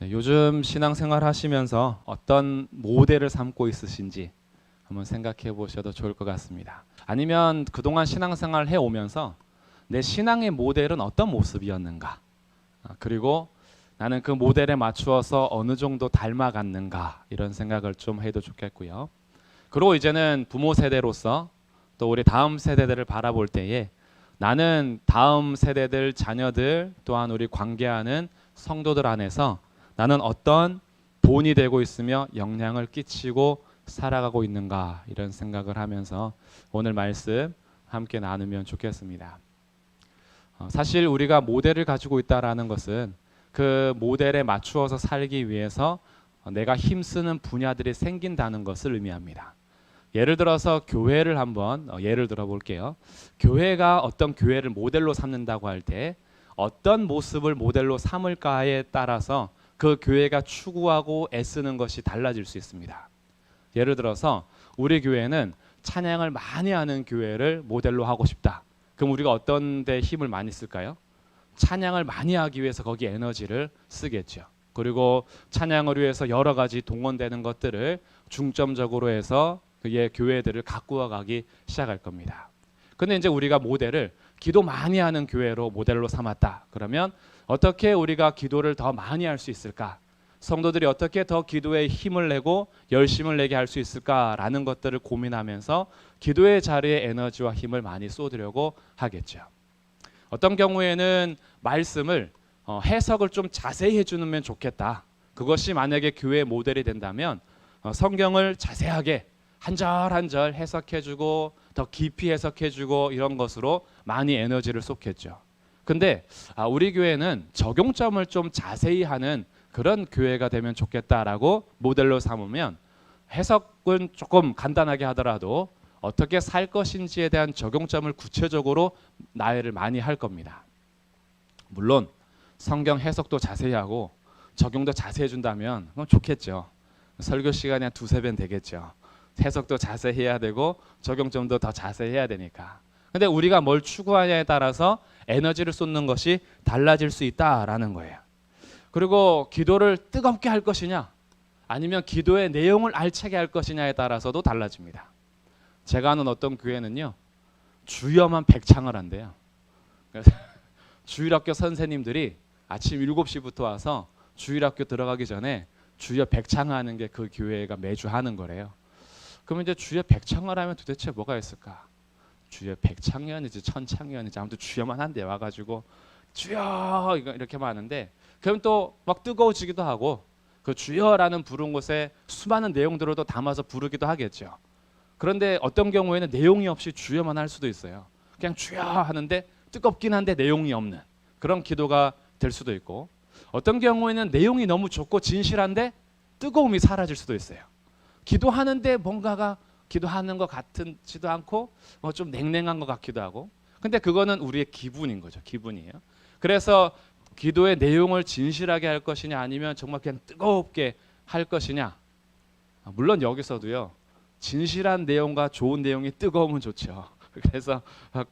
네, 요즘 신앙생활 하시면서 어떤 모델을 삼고 있으신지 한번 생각해 보셔도 좋을 것 같습니다. 아니면 그동안 신앙생활 해오면서 내 신앙의 모델은 어떤 모습이었는가? 그리고 나는 그 모델에 맞추어서 어느 정도 닮아갔는가? 이런 생각을 좀 해도 좋겠고요. 그리고 이제는 부모 세대로서 또 우리 다음 세대들을 바라볼 때에 나는 다음 세대들 자녀들 또한 우리 관계하는 성도들 안에서 나는 어떤 본이 되고 있으며 영향을 끼치고 살아가고 있는가 이런 생각을 하면서 오늘 말씀 함께 나누면 좋겠습니다. 사실 우리가 모델을 가지고 있다라는 것은 그 모델에 맞추어서 살기 위해서 내가 힘쓰는 분야들이 생긴다는 것을 의미합니다. 예를 들어서 교회를 한번 예를 들어 볼게요. 교회가 어떤 교회를 모델로 삼는다고 할 때 어떤 모습을 모델로 삼을까에 따라서 그 교회가 추구하고 애쓰는 것이 달라질 수 있습니다. 예를 들어서 우리 교회는 찬양을 많이 하는 교회를 모델로 하고 싶다. 그럼 우리가 어떤 데 힘을 많이 쓸까요? 찬양을 많이 하기 위해서 거기에 에너지를 쓰겠죠. 그리고 찬양을 위해서 여러 가지 동원되는 것들을 중점적으로 해서 그의 교회들을 가꾸어 가기 시작할 겁니다. 근데 이제 우리가 모델을 기도 많이 하는 교회로 모델로 삼았다. 그러면 어떻게 우리가 기도를 더 많이 할 수 있을까? 성도들이 어떻게 더 기도에 힘을 내고 열심을 내게 할 수 있을까라는 것들을 고민하면서 기도의 자리에 에너지와 힘을 많이 쏟으려고 하겠죠. 어떤 경우에는 말씀을 해석을 좀 자세히 해주면 좋겠다. 그것이 만약에 교회의 모델이 된다면 성경을 자세하게 한 절 한 절 해석해주고 더 깊이 해석해주고 이런 것으로 많이 에너지를 쏟겠죠. 근데 우리 교회는 적용점을 좀 자세히 하는 그런 교회가 되면 좋겠다라고 모델로 삼으면 해석은 조금 간단하게 하더라도 어떻게 살 것인지에 대한 적용점을 구체적으로 나열을 많이 할 겁니다. 물론 성경 해석도 자세히 하고 적용도 자세히 해준다면 그건 좋겠죠. 설교 시간이 한 두세 배 되겠죠. 해석도 자세히 해야 되고 적용점도 더 자세히 해야 되니까. 근데 우리가 뭘 추구하냐에 따라서 에너지를 쏟는 것이 달라질 수 있다라는 거예요. 그리고 기도를 뜨겁게 할 것이냐 아니면 기도의 내용을 알차게 할 것이냐에 따라서도 달라집니다. 제가 아는 어떤 교회는요. 주여만 백창을 한대요. 그래서 주일학교 선생님들이 아침 7시부터 와서 주일학교 들어가기 전에 주여 백창하는 게 그 교회가 매주 하는 거래요. 그럼 이제 주여 백창을 하면 도대체 뭐가 있을까? 주여 백창년이지 천창년이지 아무튼 주여만 한데 와가지고 주여 이렇게만 하는데 그럼 또 막 뜨거워지기도 하고 그 주여라는 부른 곳에 수많은 내용들을 또 담아서 부르기도 하겠죠. 그런데 어떤 경우에는 내용이 없이 주여만 할 수도 있어요. 그냥 주여 하는데 뜨겁긴 한데 내용이 없는 그런 기도가 될 수도 있고 어떤 경우에는 내용이 너무 좋고 진실한데 뜨거움이 사라질 수도 있어요. 기도하는데 뭔가가 기도하는 것 같지도 않고 좀 냉랭한 것 같기도 하고 근데 그거는 우리의 기분인 거죠. 기분이에요. 그래서 기도의 내용을 진실하게 할 것이냐 아니면 정말 그냥 뜨겁게 할 것이냐 물론 여기서도요. 진실한 내용과 좋은 내용이 뜨거우면 좋죠. 그래서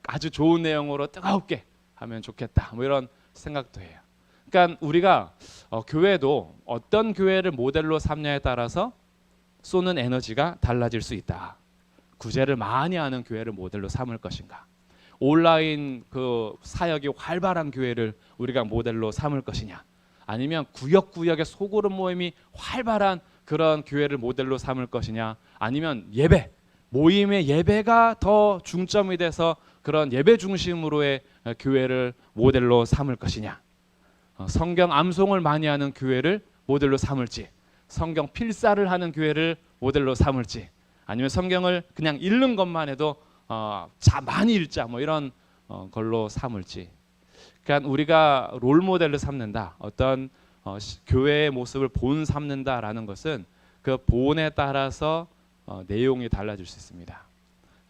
아주 좋은 내용으로 뜨겁게 하면 좋겠다. 뭐 이런 생각도 해요. 그러니까 우리가 교회도 어떤 교회를 모델로 삼냐에 따라서 쏘는 에너지가 달라질 수 있다. 구제를 많이 하는 교회를 모델로 삼을 것인가? 온라인 그 사역이 활발한 교회를 우리가 모델로 삼을 것이냐? 아니면 구역구역의 소그룹 모임이 활발한 그런 교회를 모델로 삼을 것이냐? 아니면 예배, 모임의 예배가 더 중점이 돼서 그런 예배 중심으로의 교회를 모델로 삼을 것이냐? 성경 암송을 많이 하는 교회를 모델로 삼을지 성경 필사를 하는 교회를 모델로 삼을지 아니면 성경을 그냥 읽는 것만 해도 많이 읽자 뭐 이런 걸로 삼을지 그러니까 우리가 롤 모델을 삼는다 어떤 교회의 모습을 본 삼는다라는 것은 그 본에 따라서 내용이 달라질 수 있습니다.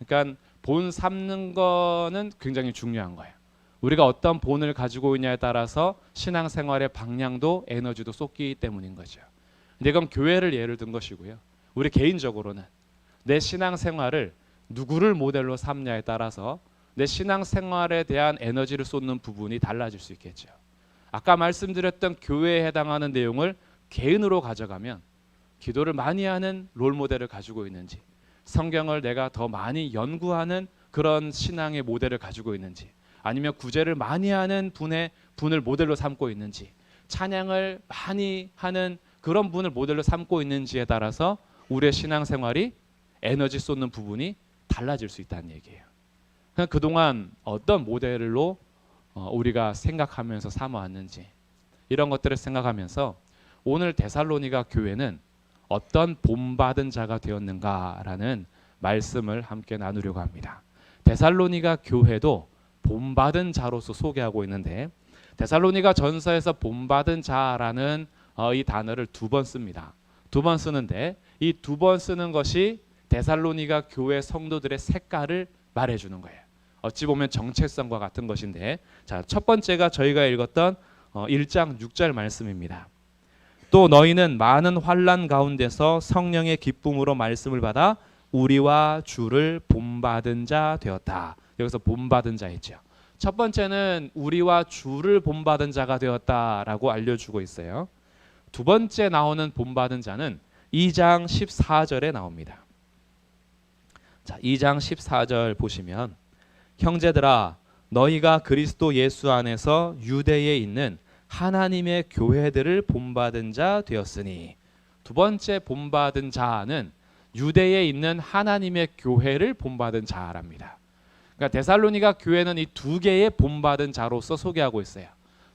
그러니까 본 삼는 거는 굉장히 중요한 거예요. 우리가 어떤 본을 가지고 있냐에 따라서 신앙생활의 방향도 에너지도 쏟기 때문인 거죠. 근데 이건 교회를 예를 든 것이고요. 우리 개인적으로는 내 신앙생활을 누구를 모델로 삼냐에 따라서 내 신앙생활에 대한 에너지를 쏟는 부분이 달라질 수 있겠죠. 아까 말씀드렸던 교회에 해당하는 내용을 개인으로 가져가면 기도를 많이 하는 롤모델을 가지고 있는지, 성경을 내가 더 많이 연구하는 그런 신앙의 모델을 가지고 있는지, 아니면 구제를 많이 하는 분을 모델로 삼고 있는지, 찬양을 많이 하는 그런 분을 모델로 삼고 있는지에 따라서 우리의 신앙생활이 에너지 쏟는 부분이 달라질 수 있다는 얘기예요. 그냥 그동안 어떤 모델로 우리가 생각하면서 삼아왔는지, 이런 것들을 생각하면서 오늘 데살로니가 교회는 어떤 본받은 자가 되었는가라는 말씀을 함께 나누려고 합니다. 데살로니가 교회도 본받은 자로서 소개하고 있는데, 데살로니가 전서에서 본받은 자라는 이 단어를 2번 씁니다. 2번 쓰는데 이 2번 쓰는 것이 데살로니가 교회 성도들의 색깔을 말해주는 거예요. 어찌 보면 정체성과 같은 것인데, 자, 첫 번째가 저희가 읽었던 1장 6절 말씀입니다. 또 너희는 많은 환난 가운데서 성령의 기쁨으로 말씀을 받아 우리와 주를 본받은 자 되었다. 여기서 본받은 자이죠. 첫 번째는 우리와 주를 본받은 자가 되었다라고 알려주고 있어요. 두 번째 나오는 본받은 자는 2장 14절에 나옵니다. 자, 2장 14절 보시면, 형제들아 너희가 그리스도 예수 안에서 유대에 있는 하나님의 교회들을 본받은 자 되었으니, 두 번째 본받은 자는 유대에 있는 하나님의 교회를 본받은 자랍니다. 그러니까 데살로니가 교회는 이 2개의 본받은 자로서 소개하고 있어요.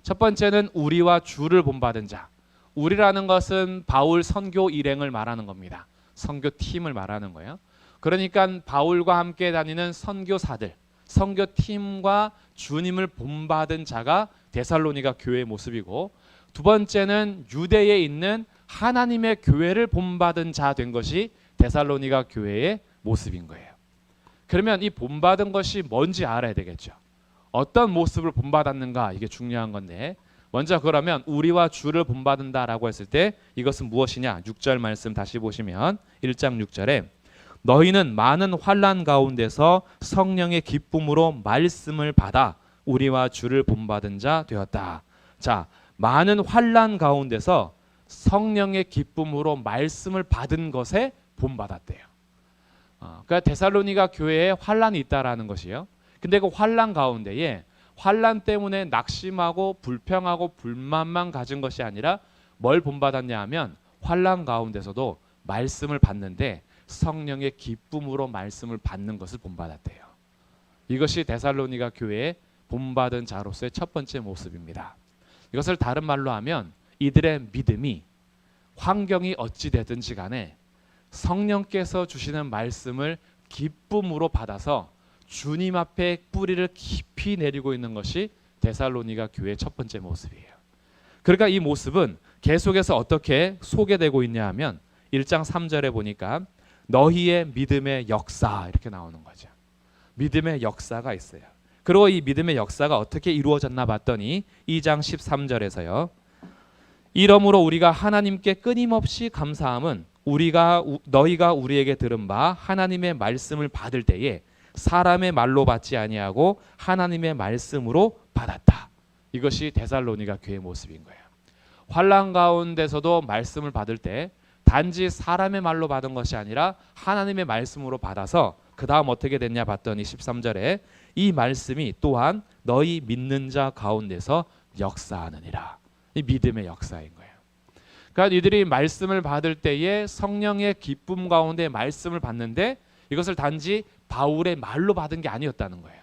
첫 번째는 우리와 주를 본받은 자. 우리라는 것은 바울 선교 일행을 말하는 겁니다. 선교팀을 말하는 거예요. 그러니까 바울과 함께 다니는 선교사들, 선교팀과 주님을 본받은 자가 데살로니가 교회의 모습이고, 두 번째는 유대에 있는 하나님의 교회를 본받은 자 된 것이 데살로니가 교회의 모습인 거예요. 그러면 이 본받은 것이 뭔지 알아야 되겠죠. 어떤 모습을 본받았는가, 이게 중요한 건데, 먼저 그러면 우리와 주를 본받는다라고 했을 때 이것은 무엇이냐? 6절 말씀 다시 보시면 1장 6절에 너희는 많은 환난 가운데서 성령의 기쁨으로 말씀을 받아 우리와 주를 본받은 자 되었다. 자, 많은 환난 가운데서 성령의 기쁨으로 말씀을 받은 것에 본받았대요. 그러니까 데살로니가 교회에 환난이 있다라는 것이요. 근데 그 환난 가운데에 환난 때문에 낙심하고 불평하고 불만만 가진 것이 아니라 뭘 본받았냐 하면, 환난 가운데서도 말씀을 받는데 성령의 기쁨으로 말씀을 받는 것을 본받았대요. 이것이 데살로니가 교회의 본받은 자로서의 첫 번째 모습입니다. 이것을 다른 말로 하면 이들의 믿음이 환경이 어찌 되든지 간에 성령께서 주시는 말씀을 기쁨으로 받아서 주님 앞에 뿌리를 깊이 내리고 있는 것이 데살로니가 교회의 첫 번째 모습이에요. 그러니까 이 모습은 계속해서 어떻게 소개되고 있냐 하면 1장 3절에 보니까 너희의 믿음의 역사, 이렇게 나오는 거죠. 믿음의 역사가 있어요. 그리고 이 믿음의 역사가 어떻게 이루어졌나 봤더니 2장 13절에서요. 이러므로 우리가 하나님께 끊임없이 감사함은 너희가 우리에게 들은 바 하나님의 말씀을 받을 때에 사람의 말로 받지 아니하고 하나님의 말씀으로 받았다. 이것이 데살로니가 교회의 모습인 거예요. 환난 가운데서도 말씀을 받을 때 단지 사람의 말로 받은 것이 아니라 하나님의 말씀으로 받아서 그 다음 어떻게 됐냐 봤더니 13절에 이 말씀이 또한 너희 믿는 자 가운데서 역사하느니라. 이 믿음의 역사인 거예요. 그러니까 이들이 말씀을 받을 때에 성령의 기쁨 가운데 말씀을 받는데 이것을 단지 바울의 말로 받은 게 아니었다는 거예요.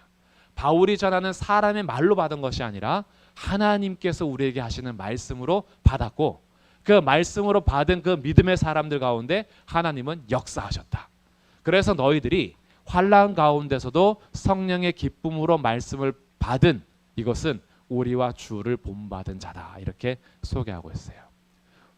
바울이 전하는 사람의 말로 받은 것이 아니라 하나님께서 우리에게 하시는 말씀으로 받았고, 그 말씀으로 받은 그 믿음의 사람들 가운데 하나님은 역사하셨다. 그래서 너희들이 환난 가운데서도 성령의 기쁨으로 말씀을 받은 이것은 우리와 주를 본받은 자다. 이렇게 소개하고 있어요.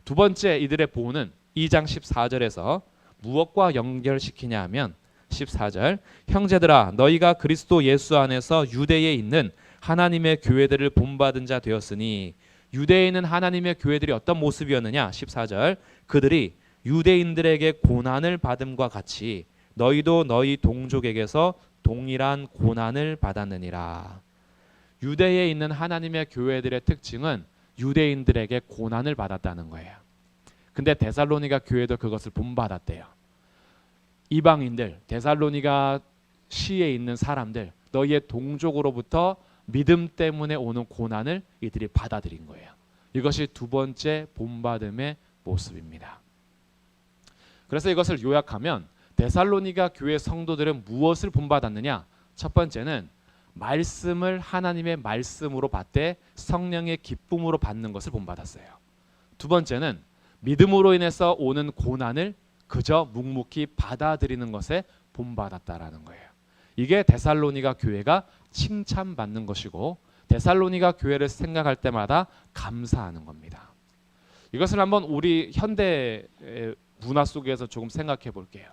두 번째 이들의 보는 2장 14절에서 무엇과 연결시키냐 하면 14절 형제들아 너희가 그리스도 예수 안에서 유대에 있는 하나님의 교회들을 본받은 자 되었으니, 유대에 있는 하나님의 교회들이 어떤 모습이었느냐 14절 그들이 유대인들에게 고난을 받음과 같이 너희도 너희 동족에게서 동일한 고난을 받았느니라. 유대에 있는 하나님의 교회들의 특징은 유대인들에게 고난을 받았다는 거예요. 근데 데살로니가 교회도 그것을 본받았대요. 이방인들, 데살로니가 시에 있는 사람들, 너희의 동족으로부터 믿음 때문에 오는 고난을 이들이 받아들인 거예요. 이것이 두 번째 본받음의 모습입니다. 그래서 이것을 요약하면 데살로니가 교회 성도들은 무엇을 본받았느냐? 첫 번째는 말씀을 하나님의 말씀으로 받되 성령의 기쁨으로 받는 것을 본받았어요. 두 번째는 믿음으로 인해서 오는 고난을 그저 묵묵히 받아들이는 것에 본받았다라는 거예요. 이게 데살로니가 교회가 칭찬받는 것이고 데살로니가 교회를 생각할 때마다 감사하는 겁니다. 이것을 한번 우리 현대 문화 속에서 조금 생각해 볼게요.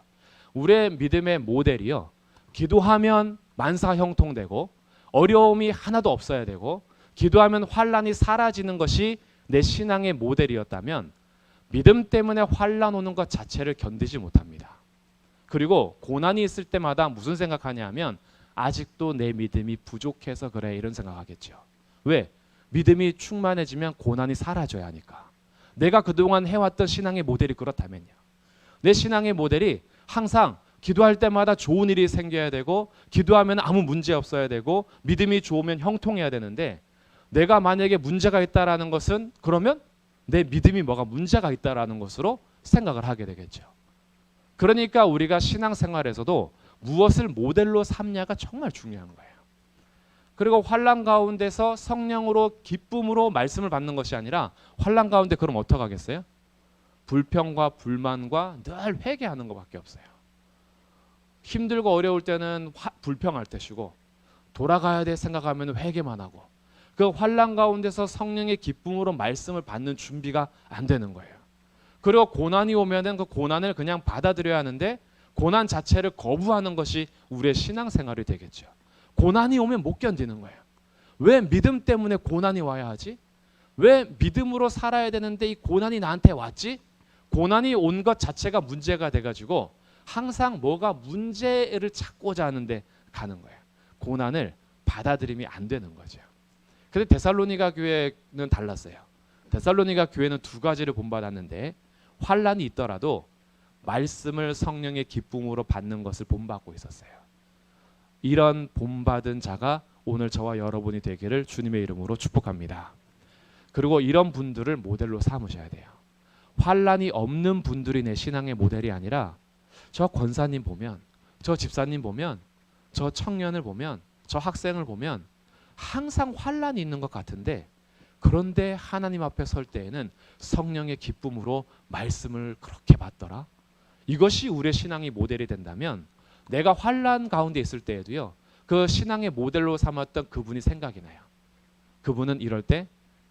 우리의 믿음의 모델이요, 기도하면 만사 형통되고 어려움이 하나도 없어야 되고 기도하면 환난이 사라지는 것이 내 신앙의 모델이었다면 믿음 때문에 환난 오는 것 자체를 견디지 못합니다. 그리고 고난이 있을 때마다 무슨 생각하냐 하면 아직도 내 믿음이 부족해서 그래, 이런 생각하겠죠. 왜? 믿음이 충만해지면 고난이 사라져야 하니까. 내가 그동안 해왔던 신앙의 모델이 그렇다면요. 내 신앙의 모델이 항상 기도할 때마다 좋은 일이 생겨야 되고 기도하면 아무 문제 없어야 되고 믿음이 좋으면 형통해야 되는데 내가 만약에 문제가 있다라는 것은 그러면 내 믿음이 뭐가 문제가 있다라는 것으로 생각을 하게 되겠죠. 그러니까 우리가 신앙생활에서도 무엇을 모델로 삼냐가 정말 중요한 거예요. 그리고 환난 가운데서 성령으로 기쁨으로 말씀을 받는 것이 아니라 환난 가운데 그럼 어떻게 하겠어요? 불평과 불만과 늘 회개하는 것밖에 없어요. 힘들고 어려울 때는 불평할 때시고 돌아가야 돼 생각하면 회개만 하고 그 환난 가운데서 성령의 기쁨으로 말씀을 받는 준비가 안 되는 거예요. 그리고 고난이 오면은 그 고난을 그냥 받아들여야 하는데 고난 자체를 거부하는 것이 우리의 신앙생활이 되겠죠. 고난이 오면 못 견디는 거예요. 왜 믿음 때문에 고난이 와야 하지? 왜 믿음으로 살아야 되는데 이 고난이 나한테 왔지? 고난이 온 것 자체가 문제가 돼가지고 항상 뭐가 문제를 찾고자 하는데 가는 거예요. 고난을 받아들이면 안 되는 거죠. 근데 데살로니가 교회는 달랐어요. 데살로니가 교회는 두 가지를 본받았는데 환난이 있더라도 말씀을 성령의 기쁨으로 받는 것을 본받고 있었어요. 이런 본받은 자가 오늘 저와 여러분이 되기를 주님의 이름으로 축복합니다. 그리고 이런 분들을 모델로 삼으셔야 돼요. 환난이 없는 분들이 내 신앙의 모델이 아니라 저 권사님 보면, 저 집사님 보면, 저 청년을 보면, 저 학생을 보면 항상 환난이 있는 것 같은데 그런데 하나님 앞에 설 때에는 성령의 기쁨으로 말씀을 그렇게 받더라. 이것이 우리의 신앙의 모델이 된다면 내가 환난 가운데 있을 때에도요, 그 신앙의 모델로 삼았던 그분이 생각이 나요. 그분은 이럴 때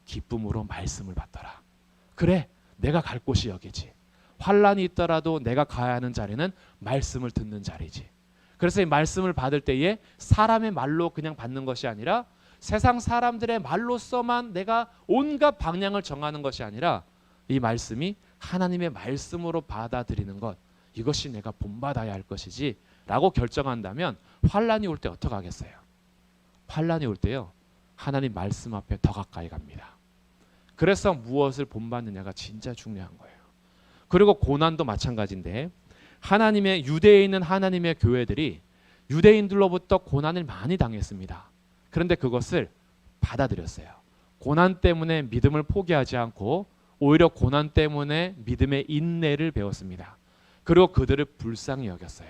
기쁨으로 말씀을 받더라. 그래, 내가 갈 곳이 여기지. 환난이 있더라도 내가 가야 하는 자리는 말씀을 듣는 자리지. 그래서 이 말씀을 받을 때에 사람의 말로 그냥 받는 것이 아니라 세상 사람들의 말로서만 내가 온갖 방향을 정하는 것이 아니라 이 말씀이 하나님의 말씀으로 받아들이는 것, 이것이 내가 본받아야 할 것이지 라고 결정한다면 환난이 올 때 어떻게 하겠어요? 환난이 올 때요, 하나님 말씀 앞에 더 가까이 갑니다. 그래서 무엇을 본받느냐가 진짜 중요한 거예요. 그리고 고난도 마찬가지인데 하나님의 유대에 있는 하나님의 교회들이 유대인들로부터 고난을 많이 당했습니다. 그런데 그것을 받아들였어요. 고난 때문에 믿음을 포기하지 않고 오히려 고난 때문에 믿음의 인내를 배웠습니다. 그리고 그들을 불쌍히 여겼어요.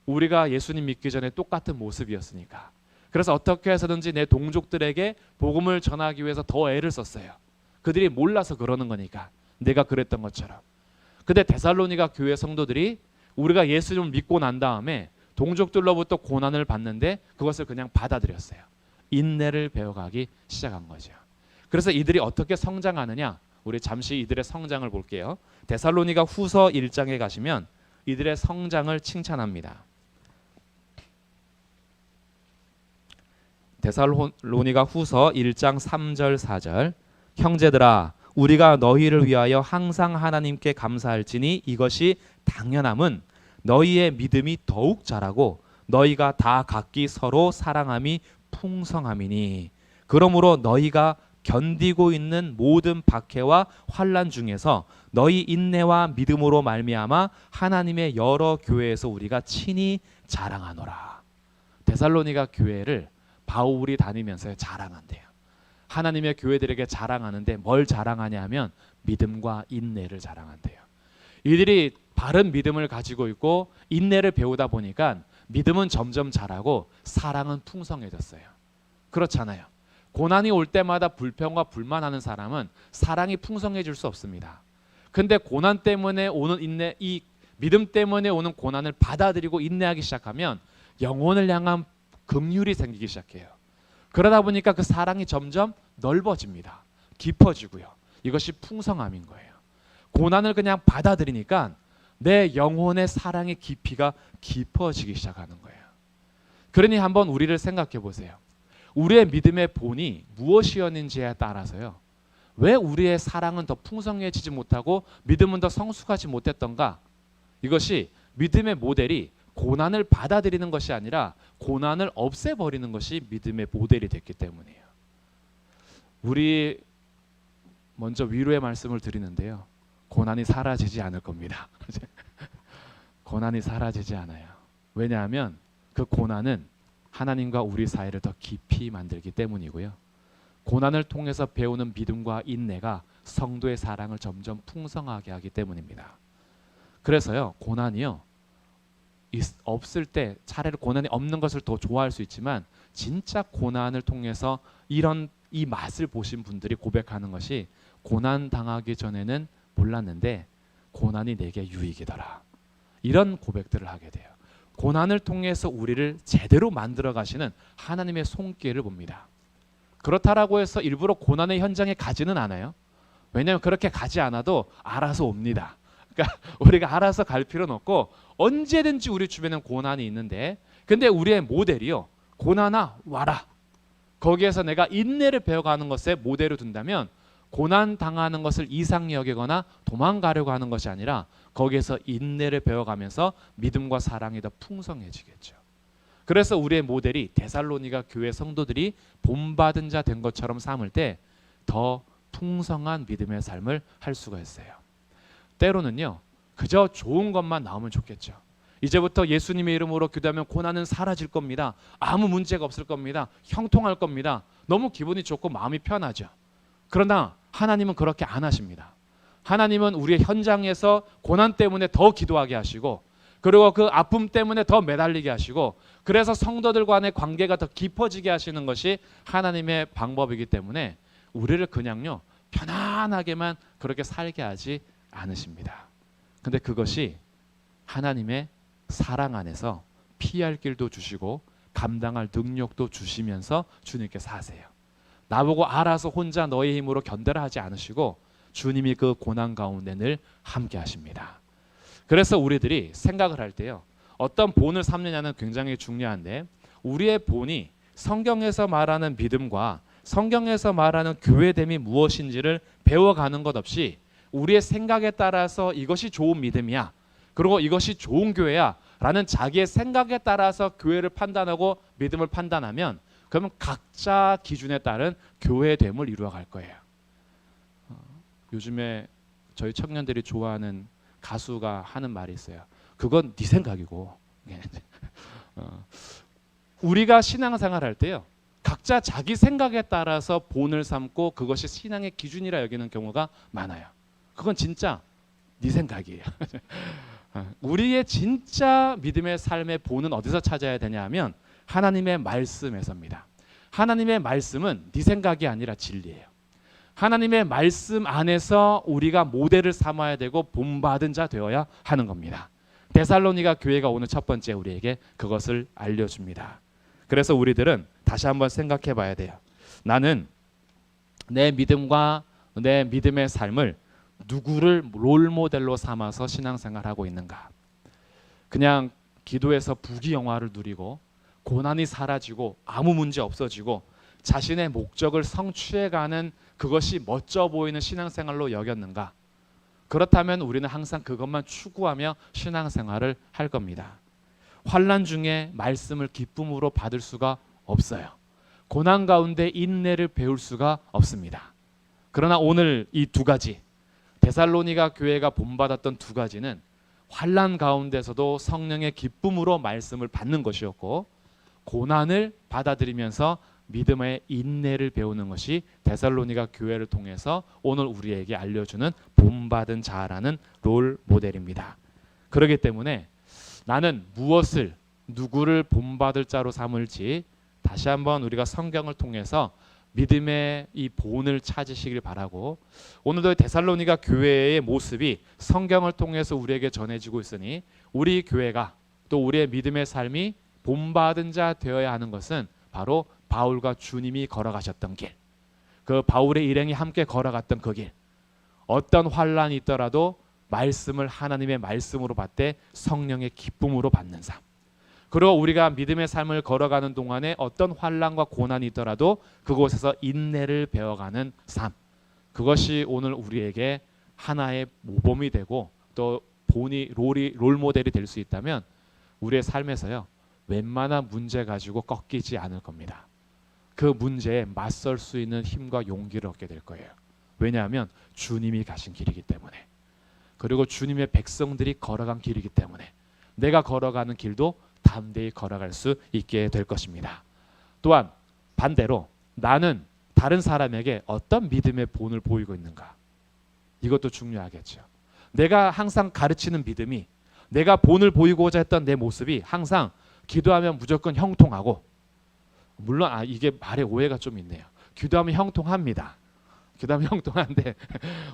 우리가 예수님 믿기 전에 똑같은 모습이었으니까. 그래서 어떻게 해서든지 내 동족들에게 복음을 전하기 위해서 더 애를 썼어요. 그들이 몰라서 그러는 거니까, 내가 그랬던 것처럼. 근데 데살로니가 교회 성도들이 우리가 예수님을 믿고 난 다음에 동족들로부터 고난을 받는데 그것을 그냥 받아들였어요. 인내를 배워가기 시작한 거죠. 그래서 이들이 어떻게 성장하느냐, 우리 잠시 이들의 성장을 볼게요. 데살로니가 후서 1장에 가시면 이들의 성장을 칭찬합니다. 데살로니가 후서 1장 3절 4절, 형제들아 우리가 너희를 위하여 항상 하나님께 감사할지니 이것이 당연함은 너희의 믿음이 더욱 자라고 너희가 다 각기 서로 사랑함이 풍성함이니 그러므로 너희가 견디고 있는 모든 박해와 환난 중에서 너희 인내와 믿음으로 말미암아 하나님의 여러 교회에서 우리가 친히 자랑하노라. 데살로니가 교회를 바울이 다니면서 자랑한대요. 하나님의 교회들에게 자랑하는데 뭘 자랑하냐 하면 믿음과 인내를 자랑한대요. 이들이 바른 믿음을 가지고 있고 인내를 배우다 보니까 믿음은 점점 자라고 사랑은 풍성해졌어요. 그렇잖아요. 고난이 올 때마다 불평과 불만하는 사람은 사랑이 풍성해질 수 없습니다. 근데 고난 때문에 오는 인내, 이 믿음 때문에 오는 고난을 받아들이고 인내하기 시작하면 영혼을 향한 긍휼이 생기기 시작해요. 그러다 보니까 그 사랑이 점점 넓어집니다. 깊어지고요. 이것이 풍성함인 거예요. 고난을 그냥 받아들이니까 내 영혼의 사랑의 깊이가 깊어지기 시작하는 거예요. 그러니 한번 우리를 생각해 보세요. 우리의 믿음의 본이 무엇이었는지에 따라서요. 왜 우리의 사랑은 더 풍성해지지 못하고 믿음은 더 성숙하지 못했던가? 이것이 믿음의 모델이 고난을 받아들이는 것이 아니라 고난을 없애버리는 것이 믿음의 모델이 됐기 때문이에요. 우리 먼저 위로의 말씀을 드리는데요. 고난이 사라지지 않을 겁니다. 고난이 사라지지 않아요. 왜냐하면 그 고난은 하나님과 우리 사이를 더 깊이 만들기 때문이고요. 고난을 통해서 배우는 믿음과 인내가 성도의 사랑을 점점 풍성하게 하기 때문입니다. 그래서요, 고난이요, 없을 때 차라리 고난이 없는 것을 더 좋아할 수 있지만 진짜 고난을 통해서 이 맛을 보신 분들이 고백하는 것이 고난 당하기 전에는 몰랐는데 고난이 내게 유익이더라. 이런 고백들을 하게 돼요. 고난을 통해서 우리를 제대로 만들어 가시는 하나님의 손길을 봅니다. 그렇다라고 해서 일부러 고난의 현장에 가지는 않아요. 왜냐하면 그렇게 가지 않아도 알아서 옵니다. 그러니까 우리가 알아서 갈 필요는 없고 언제든지 우리 주변에는 고난이 있는데, 근데 우리의 모델이요, 고난아 와라. 거기에서 내가 인내를 배워가는 것에 모델을 둔다면 고난 당하는 것을 이상히 여기거나 도망가려고 하는 것이 아니라 거기에서 인내를 배워가면서 믿음과 사랑이 더 풍성해지겠죠. 그래서 우리의 모델이 데살로니가 교회 성도들이 본받은 자 된 것처럼 삼을 때 더 풍성한 믿음의 삶을 할 수가 있어요. 때로는요, 그저 좋은 것만 나오면 좋겠죠. 이제부터 예수님의 이름으로 기도하면 고난은 사라질 겁니다. 아무 문제가 없을 겁니다. 형통할 겁니다. 너무 기분이 좋고 마음이 편하죠. 그러나 하나님은 그렇게 안 하십니다. 하나님은 우리의 현장에서 고난 때문에 더 기도하게 하시고, 그리고 그 아픔 때문에 더 매달리게 하시고, 그래서 성도들 간의 관계가 더 깊어지게 하시는 것이 하나님의 방법이기 때문에 우리를 그냥요 편안하게만 그렇게 살게 하지 않으십니다. 근데 그것이 하나님의 사랑 안에서 피할 길도 주시고 감당할 능력도 주시면서 주님께 사세요. 나보고 알아서 혼자 너의 힘으로 견뎌라 하지 않으시고 주님이 그 고난 가운데 늘 함께 하십니다. 그래서 우리들이 생각을 할 때요, 어떤 본을 삼느냐는 굉장히 중요한데, 우리의 본이 성경에서 말하는 믿음과 성경에서 말하는 교회됨이 무엇인지를 배워가는 것 없이 우리의 생각에 따라서 이것이 좋은 믿음이야, 그리고 이것이 좋은 교회야 라는 자기의 생각에 따라서 교회를 판단하고 믿음을 판단하면, 그러면 각자 기준에 따른 교회됨을 이루어갈 거예요. 요즘에 저희 청년들이 좋아하는 가수가 하는 말이 있어요. 그건 네 생각이고. 우리가 신앙생활 할 때요, 각자 자기 생각에 따라서 본을 삼고 그것이 신앙의 기준이라 여기는 경우가 많아요. 그건 진짜 네 생각이에요. 우리의 진짜 믿음의 삶의 본은 어디서 찾아야 되냐 하면 하나님의 말씀에서입니다. 하나님의 말씀은 네 생각이 아니라 진리예요. 하나님의 말씀 안에서 우리가 모델을 삼아야 되고 본받은 자 되어야 하는 겁니다. 데살로니가 교회가 오늘 첫 번째 우리에게 그것을 알려줍니다. 그래서 우리들은 다시 한번 생각해 봐야 돼요. 나는 내 믿음과 내 믿음의 삶을 누구를 롤모델로 삼아서 신앙생활하고 있는가? 그냥 기도해서 부귀영화를 누리고 고난이 사라지고 아무 문제 없어지고 자신의 목적을 성취해가는 그것이 멋져 보이는 신앙생활로 여겼는가? 그렇다면 우리는 항상 그것만 추구하며 신앙생활을 할 겁니다. 환난 중에 말씀을 기쁨으로 받을 수가 없어요. 고난 가운데 인내를 배울 수가 없습니다. 그러나 오늘 이 두 가지, 데살로니가 교회가 본받았던 두 가지는 환난 가운데서도 성령의 기쁨으로 말씀을 받는 것이었고, 고난을 받아들이면서 믿음의 인내를 배우는 것이 데살로니가 교회를 통해서 오늘 우리에게 알려주는 본받은 자라는 롤 모델입니다. 그렇기 때문에 나는 무엇을, 누구를 본받을 자로 삼을지 다시 한번 우리가 성경을 통해서 믿음의 이 본을 찾으시길 바라고, 오늘도 데살로니가 교회의 모습이 성경을 통해서 우리에게 전해지고 있으니 우리 교회가 또 우리의 믿음의 삶이 본받은 자 되어야 하는 것은 바로 바울과 주님이 걸어가셨던 길, 그 바울의 일행이 함께 걸어갔던 그 길, 어떤 환난이 있더라도 말씀을 하나님의 말씀으로 받되 성령의 기쁨으로 받는 삶, 그리고 우리가 믿음의 삶을 걸어가는 동안에 어떤 환난과 고난이 있더라도 그곳에서 인내를 배워가는 삶, 그것이 오늘 우리에게 하나의 모범이 되고 또 롤 모델이 될 수 있다면 우리의 삶에서요 웬만한 문제 가지고 꺾이지 않을 겁니다. 그 문제에 맞설 수 있는 힘과 용기를 얻게 될 거예요. 왜냐하면 주님이 가신 길이기 때문에, 그리고 주님의 백성들이 걸어간 길이기 때문에 내가 걸어가는 길도 담대히 걸어갈 수 있게 될 것입니다. 또한 반대로 나는 다른 사람에게 어떤 믿음의 본을 보이고 있는가, 이것도 중요하겠죠. 내가 항상 가르치는 믿음이, 내가 본을 보이고자 했던 내 모습이 항상 기도하면 무조건 형통하고, 물론 이게 말에 오해가 좀 있네요. 기도하면 형통합니다. 기도하면 형통한데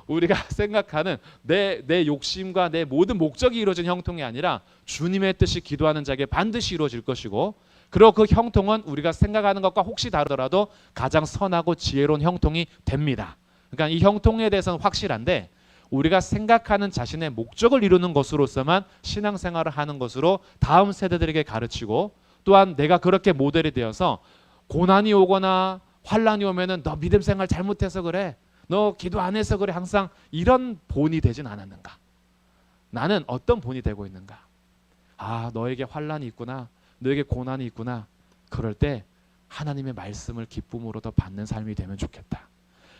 우리가 생각하는 내 욕심과 내 모든 목적이 이루어진 형통이 아니라 주님의 뜻이 기도하는 자에게 반드시 이루어질 것이고, 그리고 그 형통은 우리가 생각하는 것과 혹시 다르더라도 가장 선하고 지혜로운 형통이 됩니다. 그러니까 이 형통에 대해서는 확실한데, 우리가 생각하는 자신의 목적을 이루는 것으로서만 신앙생활을 하는 것으로 다음 세대들에게 가르치고, 또한 내가 그렇게 모델이 되어서 고난이 오거나 환난이 오면은 너 믿음 생활 잘못해서 그래, 너 기도 안 해서 그래, 항상 이런 본이 되진 않았는가? 나는 어떤 본이 되고 있는가? 너에게 환난이 있구나, 너에게 고난이 있구나. 그럴 때 하나님의 말씀을 기쁨으로 더 받는 삶이 되면 좋겠다.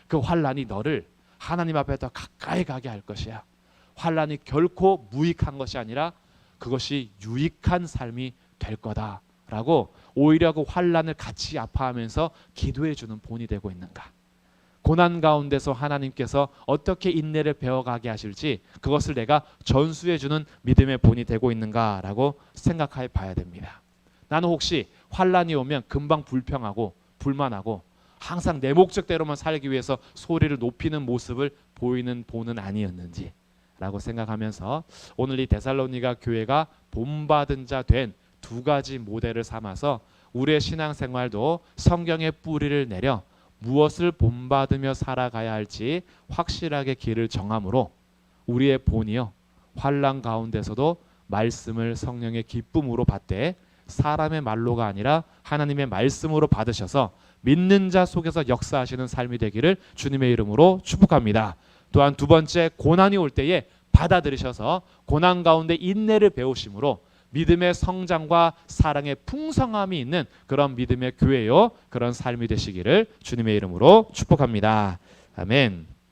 그 환난이 너를 하나님 앞에 더 가까이 가게 할 것이야. 환난이 결코 무익한 것이 아니라 그것이 유익한 삶이 될 거다라고, 오히려 그 환난을 같이 아파하면서 기도해 주는 본이 되고 있는가. 고난 가운데서 하나님께서 어떻게 인내를 배워가게 하실지 그것을 내가 전수해 주는 믿음의 본이 되고 있는가라고 생각해 봐야 됩니다. 나는 혹시 환난이 오면 금방 불평하고 불만하고 항상 내 목적대로만 살기 위해서 소리를 높이는 모습을 보이는 본은 아니었는지 라고 생각하면서, 오늘 이 데살로니가 교회가 본받은 자 된 두 가지 모델을 삼아서 우리의 신앙생활도 성경의 뿌리를 내려 무엇을 본받으며 살아가야 할지 확실하게 길을 정함으로 우리의 본이요 환난 가운데서도 말씀을 성령의 기쁨으로 받되 사람의 말로가 아니라 하나님의 말씀으로 받으셔서 믿는 자 속에서 역사하시는 삶이 되기를 주님의 이름으로 축복합니다. 또한 두 번째, 고난이 올 때에 받아들이셔서 고난 가운데 인내를 배우심으로 믿음의 성장과 사랑의 풍성함이 있는 그런 믿음의 교회요, 그런 삶이 되시기를 주님의 이름으로 축복합니다. 아멘.